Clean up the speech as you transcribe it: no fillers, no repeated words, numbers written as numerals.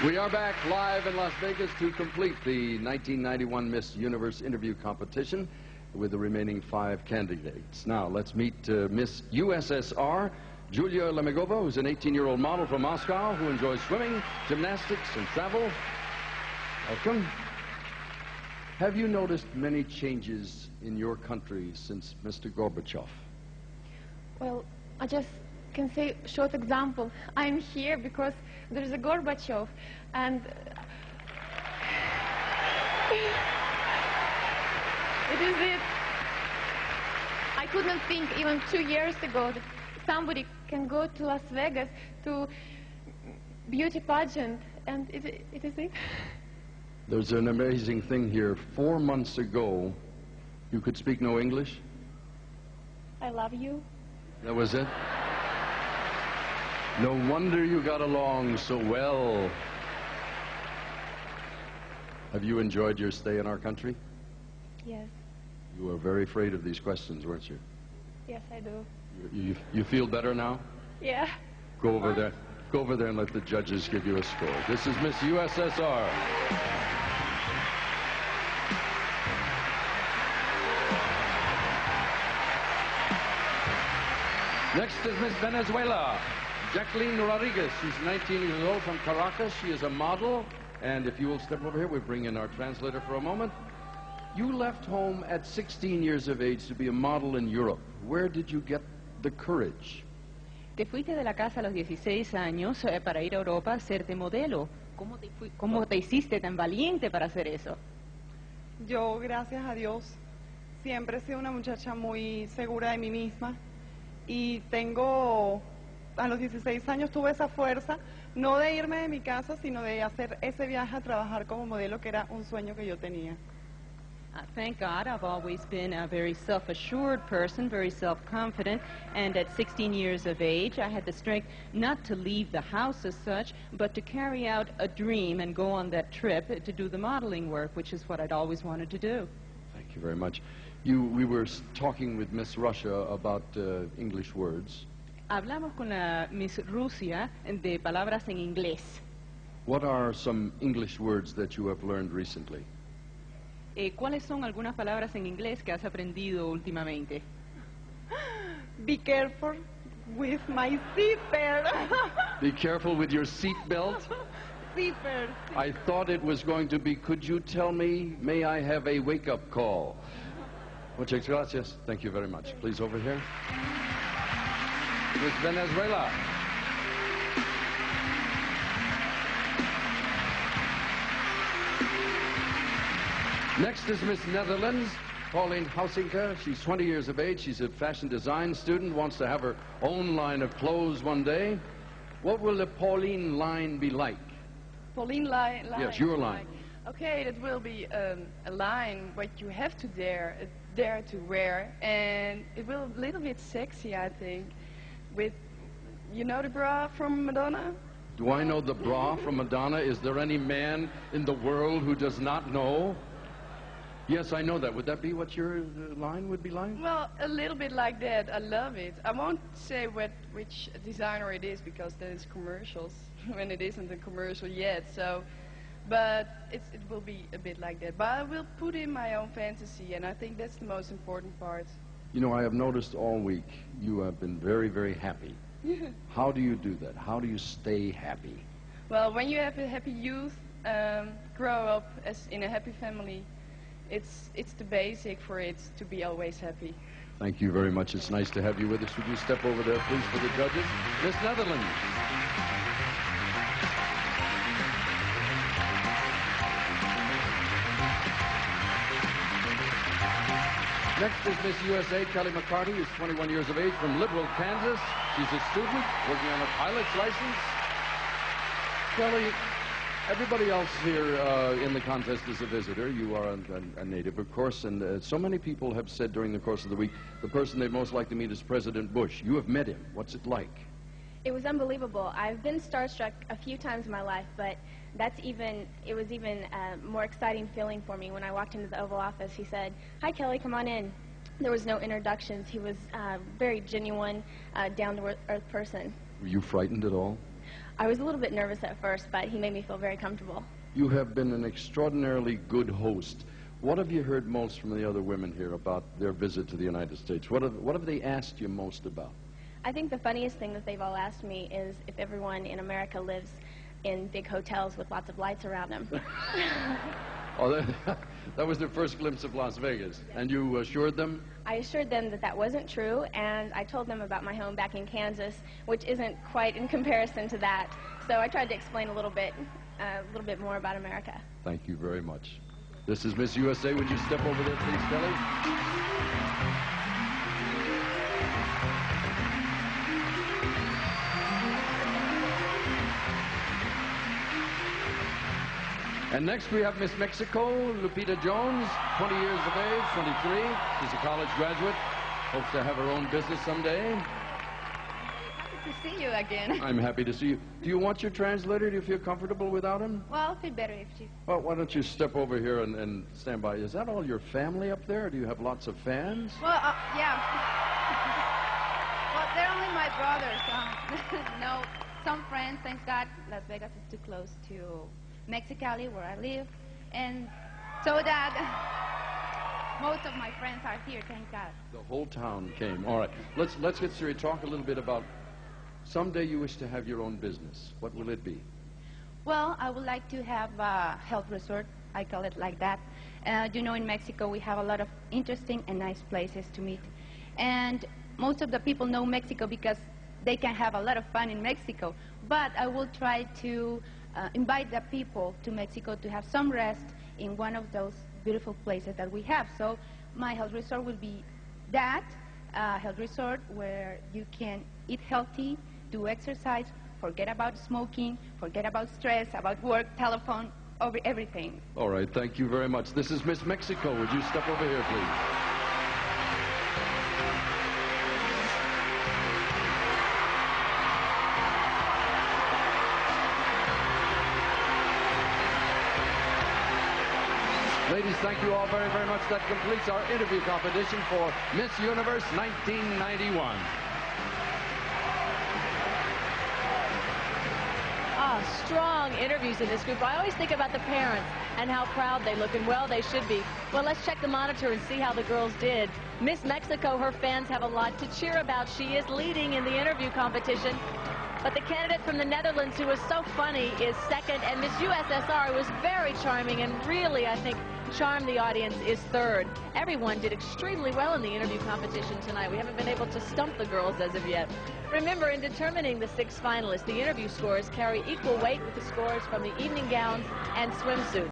We are back live in Las Vegas to complete the 1991 Miss Universe interview competition with the remaining 5 candidates. Now, let's meet Miss USSR, Julia Lemegova, who's an 18-year-old model from Moscow who enjoys swimming, gymnastics, and travel. Welcome. Have you noticed many changes in your country since Mr. Gorbachev? Well, I just can say a short example. I'm here because there's a Gorbachev, and it is it. I couldn't think even 2 years ago that somebody can go to Las Vegas to beauty pageant, and it is it. There's an amazing thing here. 4 months ago, you could speak no English? I love you. That was it? No wonder you got along so well. Have you enjoyed your stay in our country? Yes. You were very afraid of these questions, weren't you? Yes, I do. You feel better now? Yeah. Go over there. Go over there and let the judges give you a score. This is Miss USSR. Next is Miss Venezuela, Jacqueline Rodriguez. She's 19 years old from Caracas. She is a model. And if you will step over here, we bring in our translator for a moment. You left home at 16 years of age to be a model in Europe. Where did you get the courage? Te fuiste de la casa a los 16 años para ir a Europa a hacerte modelo. ¿Cómo te hiciste tan valiente para hacer eso? Yo, gracias a Dios, siempre he sido una muchacha muy segura de mí misma. Y a los 16 años tuve esa fuerza, no de irme de mi casa, sino de hacer ese viaje a trabajar como modelo, que era un sueño que yo tenía. Thank God, I've always been a very self-assured person, very self-confident, and at 16 years of age, I had the strength not to leave the house as such, but to carry out a dream and go on that trip to do the modeling work, which is what I'd always wanted to do. Thank you very much. We were talking with Miss Russia about English words. Hablamos con la Miss Rusia de palabras en inglés. What are some English words that you have learned recently? ¿Cuáles son algunas palabras en inglés que has aprendido últimamente? Be careful with my seatbelt. Be careful with your seat belt. Seatbelt. I thought it was going to be, could you tell me, may I have a wake-up call? Muchas gracias. Thank you very much. Please, over here. Miss Venezuela. Next is Miss Netherlands, Pauline Housinka. She's 20 years of age. She's a fashion design student, wants to have her own line of clothes one day. What will the Pauline line be like? Pauline line? Yes, your line. Okay, that will be a line what you have to dare to wear, and it will a little bit sexy, I think. With, you know the bra from Madonna? Do I know the bra from Madonna? Is there any man in the world who does not know? Yes, I know that. Would that be what your line would be like? Well, a little bit like that. I love it. I won't say which designer it is, because that is commercials, when it isn't a commercial yet. So, but it will be a bit like that. But I will put in my own fantasy, and I think that's the most important part. You know, I have noticed all week you have been very, very happy. How do you do that? How do you stay happy? Well, when you have a happy youth, grow up in a happy family, it's the basic for it to be always happy. Thank you very much. It's nice to have you with us. Would you step over there, please, for the judges? Miss Netherlands. Next is Miss USA, Kelly McCarty, who's 21 years of age, from Liberal, Kansas. She's a student working on a pilot's license. Kelly, everybody else here in the contest is a visitor. You are a native, of course, and so many people have said during the course of the week, the person they'd most like to meet is President Bush. You have met him. What's it like? It was unbelievable. I've been starstruck a few times in my life, but it was even a more exciting feeling for me when I walked into the Oval Office. He said, "Hi, Kelly, come on in." There was no introductions. He was a very genuine, down-to-earth person. Were you frightened at all? I was a little bit nervous at first, but he made me feel very comfortable. You have been an extraordinarily good host. What have you heard most from the other women here about their visit to the United States? What have they asked you most about? I think the funniest thing that they've all asked me is if everyone in America lives in big hotels with lots of lights around them. Oh, that was their first glimpse of Las Vegas. And you assured them? I assured them that that wasn't true, and I told them about my home back in Kansas, which isn't quite in comparison to that. So I tried to explain a little bit more about America. Thank you very much. This is Miss USA. Would you step over there, please, Kelly? And next we have Miss Mexico, Lupita Jones, 20 years of age, 23. She's a college graduate. Hopes to have her own business someday. Happy to see you again. I'm happy to see you. Do you want your translator? Do you feel comfortable without him? Well, I'll feel better if you... Well, why don't you step over here and stand by? Is that all your family up there? Do you have lots of fans? Well, yeah. Well, they're only my brothers. No, some friends, thank God. Las Vegas is too close to Mexicali, where I live. And so that most of my friends are here, thank God. The whole town came. All right. Let's get serious. Talk a little bit about someday you wish to have your own business. What will it be? Well, I would like to have a health resort. I call it like that. You know, in Mexico, we have a lot of interesting and nice places to meet. And most of the people know Mexico because they can have a lot of fun in Mexico. But I will try to invite the people to Mexico to have some rest in one of those beautiful places that we have. So my health resort will be that health resort where you can eat healthy, do exercise, forget about smoking, forget about stress, about work, telephone, over everything. All right, thank you very much. This is Miss Mexico. Would you step over here, please? Ladies, thank you all very, very much. That completes our interview competition for Miss Universe 1991. Strong interviews in this group. I always think about the parents and how proud they look, and well, they should be. Well, let's check the monitor and see how the girls did. Miss Mexico, her fans have a lot to cheer about. She is leading in the interview competition. But the candidate from the Netherlands, who was so funny, is second, and Miss USSR, who was very charming and really, I think, charmed the audience, is third. Everyone did extremely well in the interview competition tonight. We haven't been able to stump the girls as of yet. Remember, in determining the 6 finalists, the interview scores carry equal weight with the scores from the evening gowns and swimsuits.